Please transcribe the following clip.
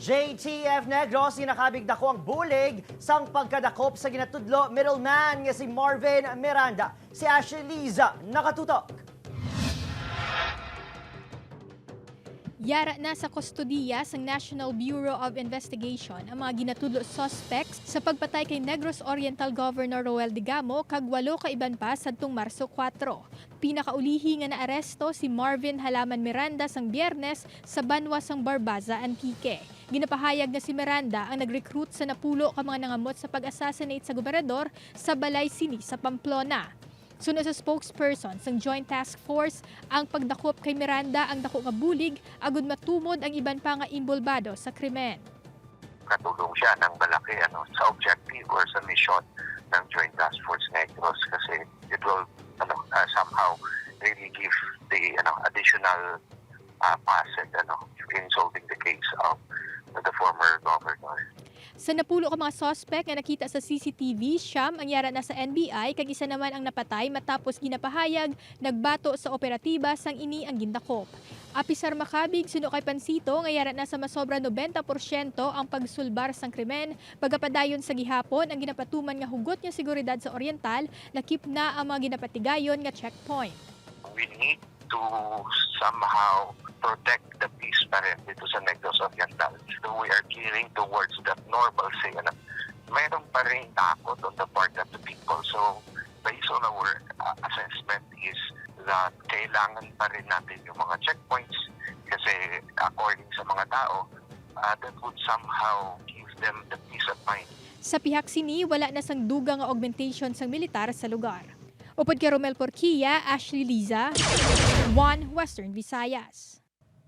JTF Negros, sinakabig dako ang bulig sang pagkadakop sa ginatudlo middleman nga si Marvin Miranda. Si Ashley Liza, nakatutok. Yara na sa kustodiya sa National Bureau of Investigation ang mga ginatudlo suspects sa pagpatay kay Negros Oriental Governor Roel Digamo kag 8 ka iban pa sadtong Marso 4. Pinakaulihi nga naaresto si Marvin Halaman Miranda sang Biyernes sa banwa sang Barbaza, Antique. Ginapahayag na si Miranda ang nag-recruit sa napulo ka mga nangamot sa pag-assassinate sa gobernador sa Balay Sini sa Pamplona. Sunod sa spokesperson sang Joint Task Force, ang pagdakop kay Miranda ang dako nga bulig agud matumod ang iban pa nga imbolbado sa krimen. Katulong siya ng malaki sa objective or sa mission ng Joint Task Force Negros kasi it will somehow really give the additional facet in solving the case of the former governor. Sa napulo ka mga suspect nga nakita sa CCTV, siyam ang yara na sa NBI kag isa naman ang napatay matapos ginapahayag nagbato sa operatiba sang ini ang gindakop. Apisar makabig suno kay Pansito nga yara na sa masobra 90% ang pagsulbar sang krimen. Pagapadayon sa gihapon ang ginapatuman nga hugot nga seguridad sa Oriental, nakip na ang mga ginapatigayon nga checkpoint. We need to somehow protect the peace pa rin dito sa Negros Oriental. So we are gearing towards that normalcy. Mayroon pa rin takot on the part of the people. So based on our assessment is that kailangan pa rin natin yung mga checkpoints kasi according sa mga tao, that would somehow give them the peace of mind. Sa pihak sini, wala na sang dugang nga augmentation sang militar sa lugar. Upod kay Romel Porquilla, Ashley Liza, One Western Visayas.